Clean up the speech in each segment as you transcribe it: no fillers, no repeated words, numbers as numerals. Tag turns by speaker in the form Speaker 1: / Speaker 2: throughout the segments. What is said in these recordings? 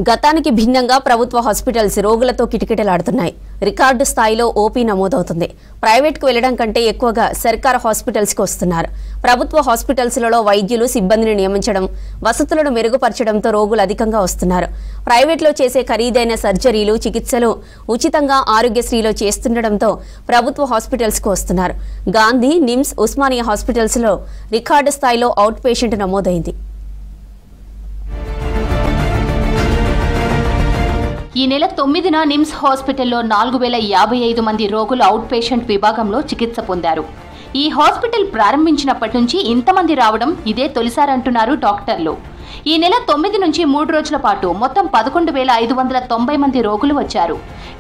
Speaker 1: గతానికి భిన్నంగా ప్రభుత్వ హాస్పిటల్స్ రోగులతో కిటకిటలాడుతున్నాయి. రికార్డు స్థాయిలో ఓపీ నమోదవుతుంది. ప్రైవేట్కు వెళ్లడం కంటే ఎక్కువగా సర్కారు హాస్పిటల్స్కు వస్తున్నారు. ప్రభుత్వ హాస్పిటల్స్లలో వైద్యులు సిబ్బందిని నియమించడం, వసతులను మెరుగుపరచడంతో రోగులు అధికంగా వస్తున్నారు. ప్రైవేట్లో చేసే ఖరీదైన సర్జరీలు, చికిత్సలు ఉచితంగా ఆరోగ్యశ్రీలో చేస్తుండటంతో ప్రభుత్వ హాస్పిటల్స్కు వస్తున్నారు. గాంధీ, నిమ్స్, ఉస్మానియా హాస్పిటల్స్లో రికార్డు స్థాయిలో అవుట్ పేషెంట్ నమోదైంది.
Speaker 2: ఈ నెల 9న నిమ్స్ హాస్పిటల్లో 4055 మంది రోగులు అవుట్ పేషెంట్ విభాగంలో చికిత్స పొందారు. ఈ హాస్పిటల్ ప్రారంభించినప్పటి నుంచి ఇంతమంది రావడం ఇదే తొలిసారంటున్నారు డాక్టర్లు. ఈ నెల 9 నుంచి 3 రోజుల పాటు మొత్తం 11,590 మంది రోగులు వచ్చారు.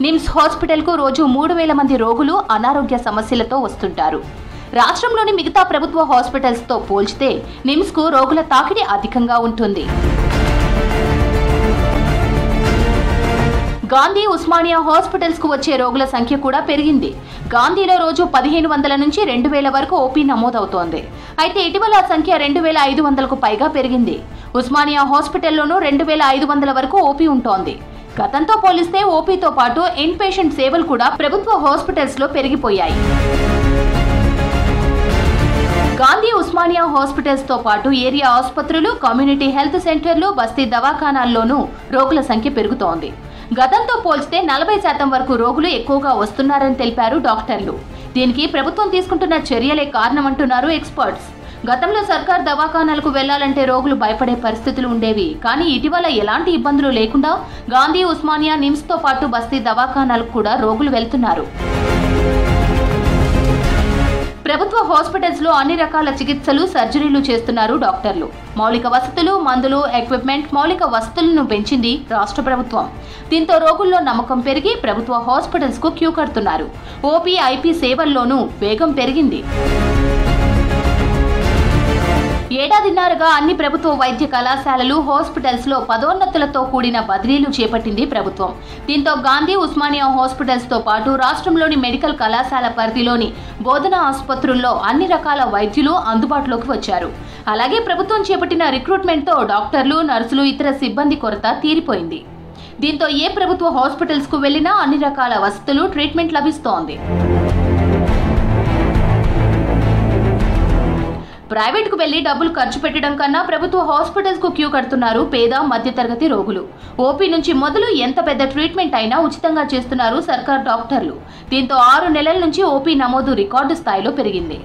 Speaker 2: నిమ్స్ హాస్పిటల్కు రోజు 3,000 మంది రోగులు అనారోగ్య సమస్యలతో వస్తుంటారు. రాష్ట్రంలోని మిగతా ప్రభుత్వ హాస్పిటల్స్తో పోల్చితే నిమ్స్కు రోగుల తాకిడి అధికంగా ఉంటుంది. గాంధీ, ఉస్మానియా హాస్పిటల్స్ కు వచ్చే రోగుల సంఖ్య కూడా పెరిగింది. గాంధీలో రోజు 1500 నుంచి 2000 వరకు ఓపీ నమోదవుతోంది. అయితే ఇటీవల ఆ సంఖ్య 2500కు పైగా పెరిగింది. ఉస్మానియా హాస్పిటల్లోనూ 2500 వరకు ఓపీ ఉంటోంది. గతంతో పోలిస్తే ఓపీతో పాటు ఇన్ పేషెంట్ సేవలు కూడా ప్రభుత్వ హాస్పిటల్స్ లో పెరిగిపోయాయి. గాంధీ, ఉస్మానియా హాస్పిటల్స్ తో పాటు ఏరియా ఆసుపత్రులు, కమ్యూనిటీ హెల్త్ సెంటర్లు, బస్తీ దవాఖానాల్లోనూ రోగుల సంఖ్య పెరుగుతోంది. గతంతో పోల్చితే 40% వరకు రోగులు ఎక్కువగా వస్తున్నారని తెలిపారు డాక్టర్లు. దీనికి ప్రభుత్వం తీసుకుంటున్న చర్యలే కారణమంటున్నారు ఎక్స్పర్ట్స్. గతంలో సర్కార్ దవాఖానాలకు వెళ్లాలంటే రోగులు భయపడే పరిస్థితులు ఉండేవి. కానీ ఇటీవల ఎలాంటి ఇబ్బందులు లేకుండా గాంధీ, ఉస్మానియా, నిమ్స్ తో పాటు బస్తీ దవాఖానాలకు కూడా రోగులు వెళ్తున్నారు. ప్రభుత్వ హాస్పిటల్స్ లో అన్ని రకాల చికిత్సలు, సర్జరీలు చేస్తున్నారు డాక్టర్లు. మౌలిక వసతులు, మందులు, ఎక్విప్మెంట్, మౌలిక వసతులను పెంచింది రాష్ట్ర ప్రభుత్వం. దీంతో రోగుల్లో నమ్మకం పెరిగి ప్రభుత్వ హాస్పిటల్స్ కు క్యూ కడుతున్నారు. ఓపీ, ఐపీ సేవల్లోనూ వేగం పెరిగింది. ఏడాదిన్నరగా అన్ని ప్రభుత్వ వైద్య కళాశాలలు, హాస్పిటల్స్ లో పదోన్నతులతో కూడిన బదిలీలు చేపట్టింది ప్రభుత్వం. దీంతో గాంధీ, ఉస్మానియా హాస్పిటల్స్ తో పాటు రాష్ట్రంలోని మెడికల్ కళాశాల పరిధిలోని బోధనా ఆసుపత్రుల్లో అన్ని రకాల వైద్యులు అందుబాటులోకి వచ్చారు. అలాగే ప్రభుత్వం చేపట్టిన రిక్రూట్మెంట్ తో డాక్టర్లు, నర్సులు, ఇతర సిబ్బంది కొరత తీరిపోయింది. దీంతో ఏ ప్రభుత్వ హాస్పిటల్స్ కు వెళ్లినా అన్ని రకాల వసతులు, ట్రీట్మెంట్ లభిస్తోంది. ప్రైవేట్కు వెళ్లి డబ్బులు ఖర్చు పెట్టడం కన్నా ప్రభుత్వ హాస్పిటల్స్ కు క్యూ కడుతున్నారు పేద, మధ్యతరగతి రోగులు. ఓపీ నుంచి మొదలు ఎంత పెద్ద ట్రీట్మెంట్ అయినా ఉచితంగా చేస్తున్నారు సర్కార్ డాక్టర్లు. దీంతో 6 నెలల నుంచి ఓపీ నమోదు రికార్డు స్థాయిలో పెరిగింది.